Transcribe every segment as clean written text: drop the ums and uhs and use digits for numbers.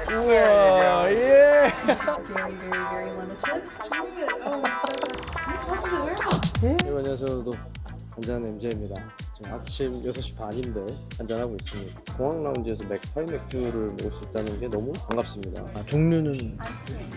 우와, 예. Very, very, very limited. Oh, it's so good. Welcome to the warehouse. 네, 안녕하세요. 저도 한잔 MJ입니다. 지금 아침 6시 반인데 한잔하고 있습니다. 공항 라운지에서 맥파이 맥주를 먹을 수 있다는 게 너무 반갑습니다. 종류는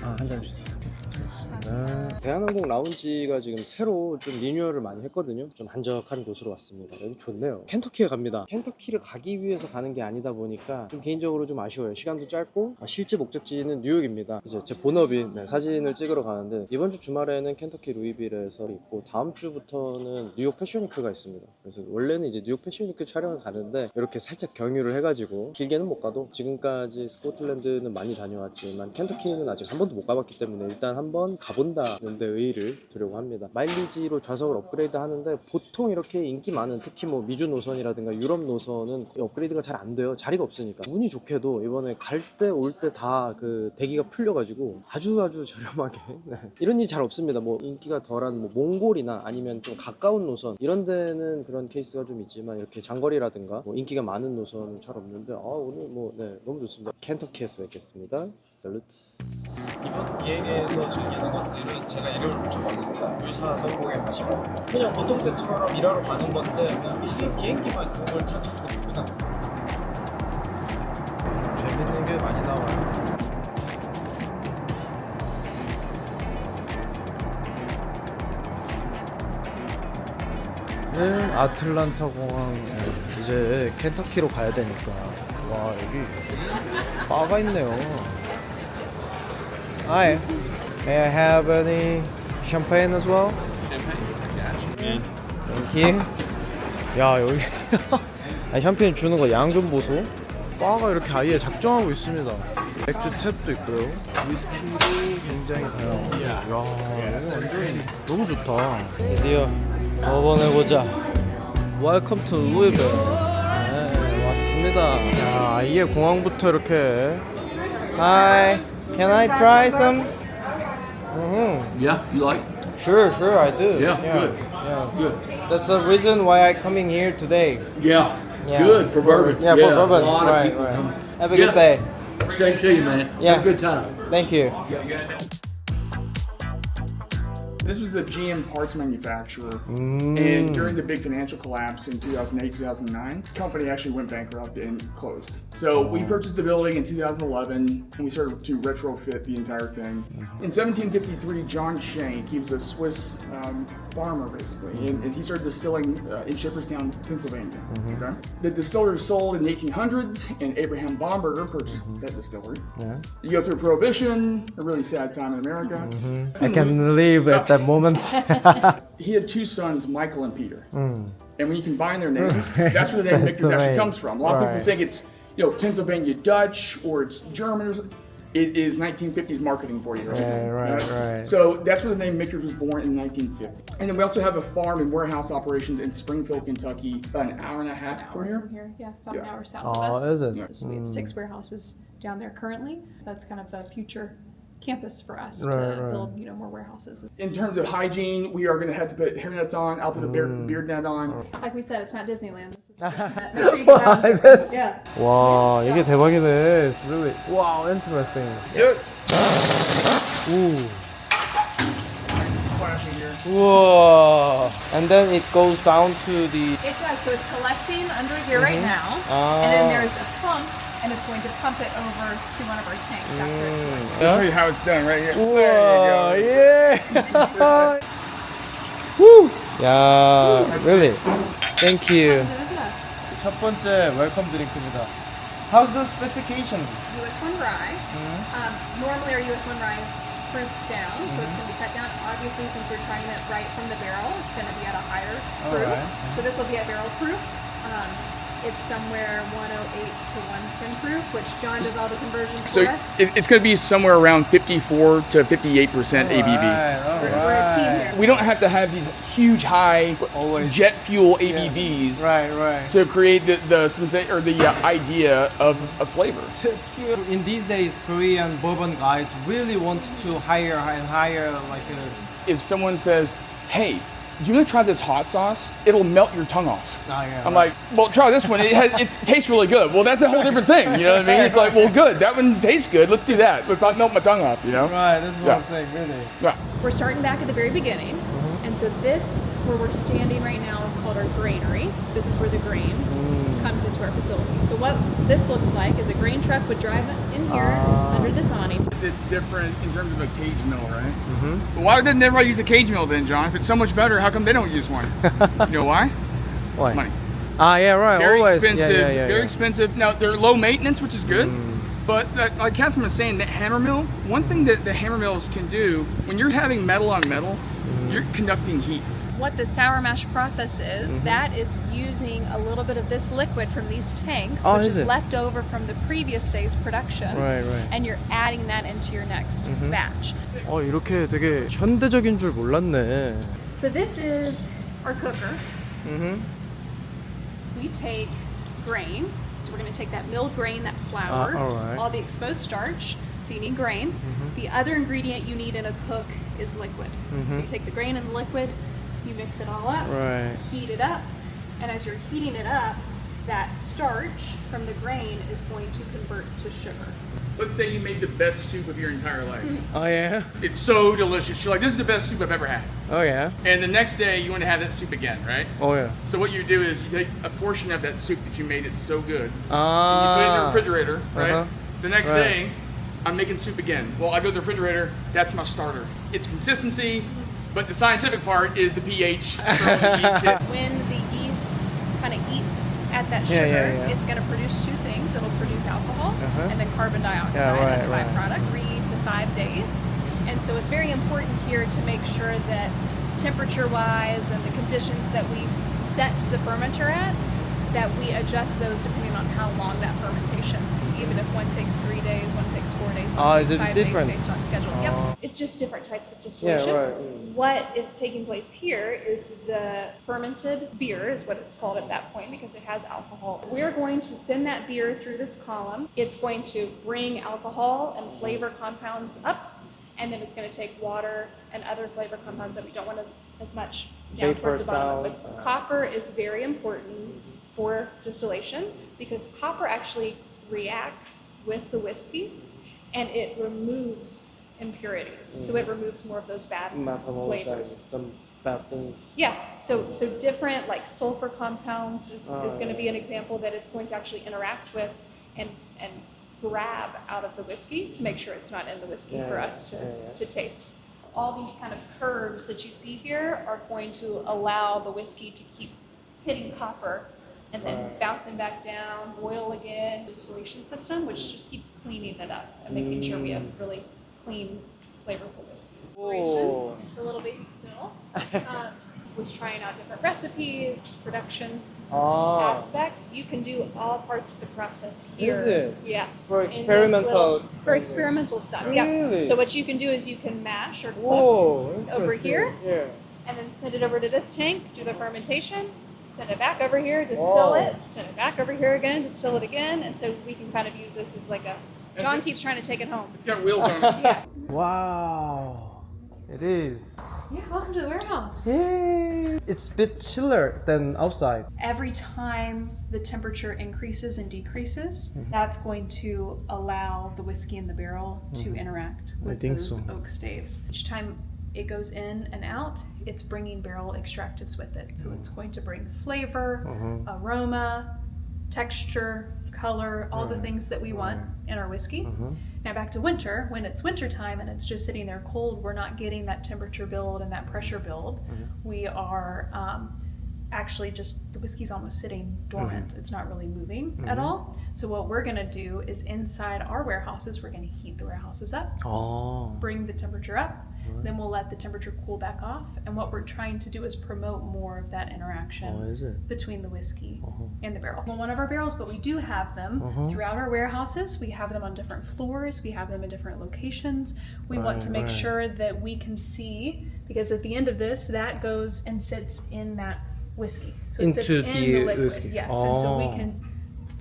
한잔 주세요. 좋습니다. 대한항공 라운지가 지금 새로 좀 리뉴얼을 많이 했거든요. 좀 한적한 곳으로 왔습니다. 여기 좋네요. 켄터키에 갑니다. 켄터키를 가기 위해서 가는 게 아니다 보니까 좀 개인적으로 좀 아쉬워요. 시간도 짧고 실제 목적지는 뉴욕입니다. 이제 제 본업인 사진을 찍으러 가는데 이번 주 주말에는 켄터키 루이빌에서 있고 다음 주부터는 뉴욕 패션위크가 있습니다. 그래서 원래는 이제 뉴욕 패션위크 촬영을 가는데 이렇게 살짝 경유를 해가지고 길게는 못 가도 지금까지 스코틀랜드는 많이 다녀왔지만 켄터키는 아직 한 번도 못 가봤기 때문에 일단 한번 가본다는 데 의의를 두려고 합니다. 마일리지로 좌석을 업그레이드 하는데 보통 이렇게 인기 많은 특히 뭐 미주 노선이라든가 유럽 노선은 업그레이드가 잘 안 돼요. 자리가 없으니까. 운이 좋게도 이번에 갈 때 올 때 다 그 대기가 풀려가지고 아주 저렴하게 네. 이런 일이 잘 없습니다. 뭐 인기가 덜한 뭐 몽골이나 아니면 좀 가까운 노선 이런 데는 그런 케이스가 좀 있지만 이렇게 장거리라든가 뭐 인기가 많은 노선은 잘 없는데 오늘 뭐 네, 너무 좋습니다. 켄터키에서 뵙겠습니다. 살루트. 이번 비행에서 즐기는 것들은 제가 이름을 붙여봤습니다. 유사 성공의 맛이라고. 그냥 보통 때처럼 일하러 가는 건데 이게 비행기만 그걸 타고 있구나. 재밌는 게 많이 나와요. 아틀란타 공항 이제 켄터키로 가야 되니까 와 여기 바가 있네요. Hi, may I have any champagne as well? Champagne? Thank you. 야 여기 샴페인 주는 거 양 좀 보소. 바가 이렇게 아예 작정하고 있습니다. 맥주 탭도 있고요. 위스키도 굉장히 다양하고. 야 이거 완전 너무 좋다. 드디어 먹어보자. Welcome to Louisville. 네, 왔습니다. 야, 아예 공항부터 이렇게. Hi, can I try some? Yeah, you like? Sure, I do. Yeah, good. Yeah. Good. That's the reason why I'm coming here today. Yeah, Yeah. good for bourbon. Yeah, for bourbon. A lot of Right. people come. Have a good day. Same to you, man. Yeah. Have a good time. Thank you. This was the GM parts manufacturer, and during the big financial collapse in 2008, 2009, the company actually went bankrupt and closed. So we purchased the building in 2011, and we started to retrofit the entire thing. In 1753, John Shank, he was a Swiss farmer, basically, and he started distilling in Shepherdstown, Pennsylvania. Okay? The distillery was sold in the 1800s, and Abraham Bomberger purchased that distillery. Yeah. You go through Prohibition, a really sad time in America. I can leave at that moment. He had two sons, Michael and Peter. And when you combine their names, that's where the name That's Mickers the actually name. comes from. A lot of people Right. think it's Pennsylvania Dutch or it's German. It is 1950s marketing for you, right? Right. So that's where the name Mickers was born in 1950. And then we also have a farm and warehouse operations in Springfield, Kentucky, about an hour and a half from here. Yeah, about an Yeah. hour south of us. Is it? Yeah. So we have 6 warehouses down there currently. That's kind of the future campus for us Right. to build, more warehouses. In terms of hygiene, we are going to have to put hairnets on. I'll put a beard net on. Like we said, it's not Disneyland. This is make sure you get out. That's- Yeah. 와 이게 대박이네. It's really wow interesting. 오. Flashing here. 우와. And then it goes down to the. It does. So it's collecting under here right now, and then there's a pump, and it's going to pump it over to one of our tanks after it cools. I'll show you how it's done right here. 우와 There 예. Woo. 야 really. Thank you. This is us. 첫 번째 웰컴 드링크입니다. How's the specification? US 1 rye. Normally our US 1 rye is proofed down, so it's going to be cut down. Obviously, since we're trying it right from the barrel, it's going to be at a higher proof. Alright. So this will be at barrel proof. It's somewhere 108 to 110 proof, which John does all the conversions So for us. it's going to be somewhere around 54 to 58% ABV. We're a team here. We don't have to have these huge high Always. jet fuel ABVs Right. to create the idea of a flavor. In these days, Korean bourbon guys really want to hire and hire like a. If someone says, "Hey, you want to try this hot sauce? It'll melt your tongue off. Oh, yeah, I'm like, well, try this one. It tastes really good. Well, that's a whole different thing. You know what I mean? It's like, well, good. That one tastes good. Let's do that. Let's not melt my tongue off, you know? Right, this is what Yeah. I'm saying, really. Yeah. We're starting back at the very beginning. And so this, where we're standing right now, is called our granary. This is where the grain comes into our facility. So what this looks like is a grain truck would drive in here under this awning. It's different in terms of a cage mill, right? But why didn't everybody use a cage mill then, John? If it's so much better, how come they don't use one? You know why? Why? Money. Yeah, right. Very always. expensive. Yeah. Very expensive. Now they're low maintenance, which is good. But like Catherine was saying, the hammer mill. One thing that the hammer mills can do when you're having metal on metal, you're conducting heat. What the sour mash process is, that is using a little bit of this liquid from these tanks, which is is it? left over from the previous day's production. Right. And you're adding that into your next batch. 이렇게 되게 현대적인 줄 몰랐네. So this is our cooker. We take grain. So we're going to take that milled grain, that flour, all right. all the exposed starch. So you need grain. The other ingredient you need in a cook is liquid. So you take the grain and the liquid, you mix it all up, Right. heat it up, and as you're heating it up, that starch from the grain is going to convert to sugar. Let's say you made the best soup of your entire life. Oh yeah. It's so delicious. You're like, this is the best soup I've ever had. Oh yeah. And the next day you want to have that soup again, right? Oh yeah. So what you do is you take a portion of that soup that you made, it's so good, and you put it in the refrigerator, right? The next Right. day, I'm making soup again. Well, I go to the refrigerator, that's my starter. It's consistency, but the scientific part is the pH. From the yeast hit. When the yeast kind of eats at that Yeah, sugar, yeah. it's going to produce two things. It'll produce alcohol and then carbon dioxide Yeah, as a right. byproduct, 3 to 5 days. And so it's very important here to make sure that temperature-wise and the conditions that we set the fermenter at, that we adjust those depending on how long that fermentation. Even if one takes 3 days, one takes 4 days, one is takes it 5 different? days based on schedule. Yep. It's just different types of distillation. right. What is taking place here is the fermented beer is what it's called at that point because it has alcohol. We're going to send that beer through this column. It's going to bring alcohol and flavor compounds up, and then it's going to take water and other flavor compounds that we don't want as much down towards the bottom. Vapors But down. copper is very important for distillation because copper actually reacts with the whiskey and it removes impurities. So it removes more of those bad flavors. Some bad things. Yeah, so different like sulfur compounds is going to be an example that it's going to actually interact with and grab out of the whiskey to make sure it's not in the whiskey for us to taste. All these kind of curves that you see here are going to allow the whiskey to keep hitting copper and then bouncing back down, boil again. Distillation system, which just keeps cleaning it up and making sure we have really clean, flavorful whiskey. Oh. The little baby still was trying out different recipes, just production aspects. You can do all parts of the process here. Is it? Yes. For in this experimental- for experimental stuff. Yeah. Really? So what you can do is you can mash or cook Whoa, over interesting. here, Yeah. and then send it over to this tank, do the fermentation, send it back over here, distill Whoa. it, send it back over here again, distill it again, and so we can kind of use this as like a. John it. keeps trying to take it home. It's got wheels on it. Yeah. Wow. It is. Yeah. Welcome to the warehouse. Yay. It's a bit chiller than outside. Every time the temperature increases and decreases, that's going to allow the whiskey in the barrel to interact with think those so. oak staves. Each time it goes in and out, it's bringing barrel extractives with it. So it's going to bring flavor, aroma, texture, color, all the things that we want in our whiskey. Now back to winter, when it's winter time and it's just sitting there cold, we're not getting that temperature build and that pressure build. We are actually just, the whiskey's almost sitting dormant. It's not really moving at all. So what we're gonna do is inside our warehouses, we're gonna heat the warehouses up, Oh. bring the temperature up, then we'll let the temperature cool back off. And what we're trying to do is promote more of that interaction Oh, is it? between the whiskey and the barrel. Well, one of our barrels, but we do have them throughout our warehouses. We have them on different floors. We have them in different locations. We want to make sure that we can see, because at the end of this, that goes and sits in that whiskits. So it sits Into in the the liquid. whiskey. Yes, and so we Oh. can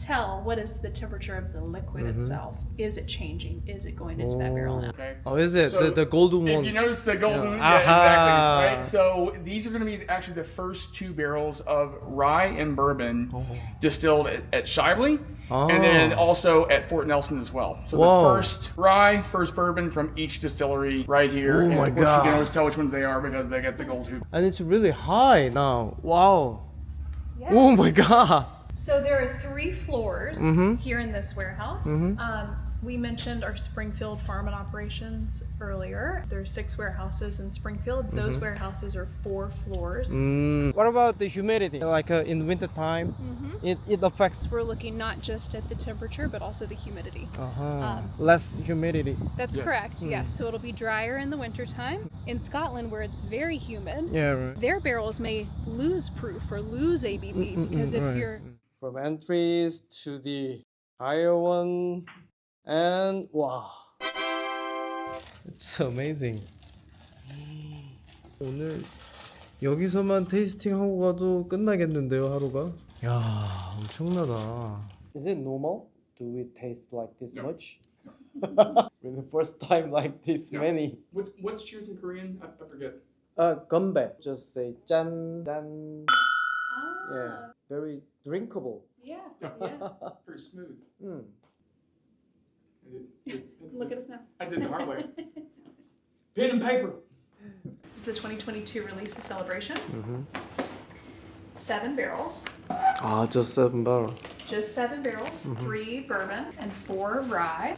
tell what is the temperature of the liquid itself. Is it changing? Is it going into that barrel now? Okay. Oh, is it So, the golden one? If you notice the golden, Yeah. yeah, Aha. exactly. Right? So these are going to be actually the first 2 barrels of rye and bourbon distilled at Shively, and then also at Fort Nelson as well. So Whoa. the first rye, first bourbon from each distillery right here. Oh and my of course God. you can always tell which ones they are because they get the gold hoop. And it's really high now. Wow. Yeah. Oh my god. So there are 3 floors here in this warehouse. We mentioned our Springfield farm and operations earlier. There's 6 warehouses in Springfield. Those warehouses are 4 floors. What about the humidity? Like in winter time, it affects. We're looking not just at the temperature, but also the humidity. Less humidity. That's correct, yes. So it'll be drier in the wintertime. In Scotland, where it's very humid, Yeah, right. their barrels may lose proof or lose ABV because if right. you're From entries to the higher one, and wow, it's amazing. 오늘 여기서만 테이스팅 하고 가도 끝나겠는데요, 하루가? 야, 엄청나다. Is it normal? Do we taste like this No. much? Really, first time like this No. many. What's cheers in Korean? I forget. 건배. Just say 짠, 짠. Yeah, very drinkable. yeah. Very smooth. Mm. Look at us now. I did the hard way. Pen and paper. This is the 2022 release of Celebration. 7 barrels. Ah, just 7 barrel. Just 7 barrels, 3 bourbon and 4 rye.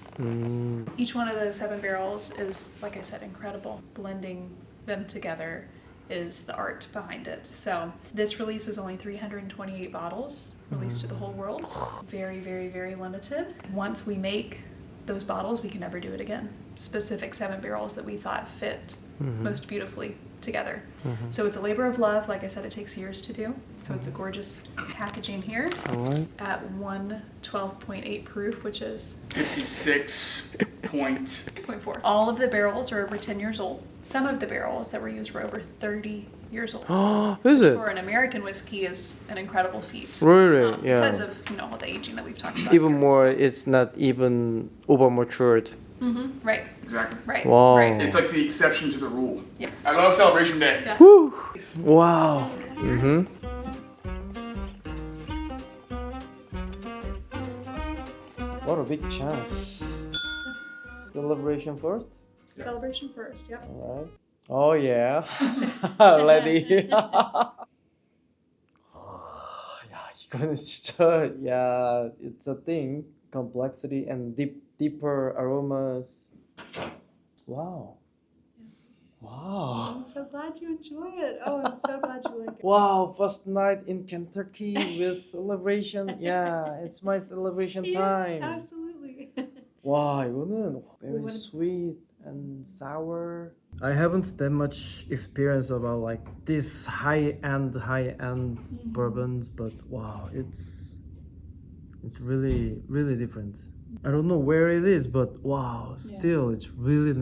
Each one of those 7 barrels is, like I said, incredible. Blending them together is the art behind it. So this release was only 328 bottles released to the whole world. Very, very, very limited. Once we make those bottles, we can never do it again. Specific 7 barrels that we thought fit most beautifully together. So it's a labor of love. Like I said, it takes years to do. So it's a gorgeous packaging here Alright. at 112.8 proof, which is 56.4. all of the barrels are over 10 years old. Some of the barrels that were used were over 30 years old. Is it? For an American whiskey is an incredible feat. Really? Yeah. Because of all the aging that we've talked about. Even here. more, it's not even over matured. Right. Exactly. Right. Wow. Right. It's like the exception to the rule. Yeah. I love Celebration Day. Yeah. Woo! Wow. What a big chance. Celebration first? Celebration first. Yep. Alright. Oh yeah. Ready. 야, 이거는 진짜 yeah, it's a thing. Complexity and deeper aromas. Wow. Wow. I'm so glad you enjoy it. Oh, I'm so glad you like it. Wow, first night in Kentucky with celebration. Yeah, it's my celebration time. Absolutely. 와, 이거는 very wanna- sweet and sour. I haven't that much experience about like this high-end bourbons, but wow, it's really different. I don't know where it is, but wow, still it's really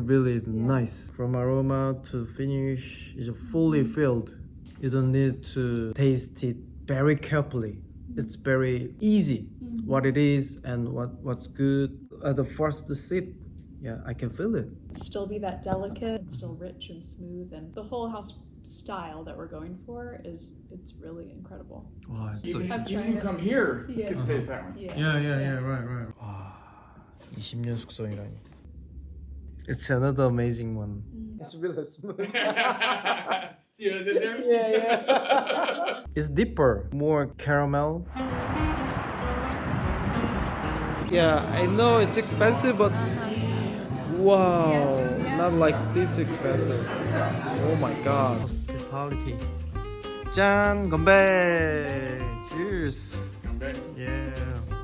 nice. From aroma to finish is fully filled. You don't need to taste it very carefully. It's very easy what it is and what's good. At the first sip, yeah, I can feel it. Still be that delicate, still rich and smooth, and the whole house style that we're going for it's really incredible. Wow, it's Even I've if tried you it. come here, you Yeah. can taste that one. right. 와, 20년 숙성이라니. It's another amazing one. It's really smooth. See what I did there? Yeah. It's deeper, more caramel. Yeah, I know it's expensive, but wow, Yeah. not like this expensive. Oh my god. Hospitality. 짠, 건배. Cheers. Okay. Yeah.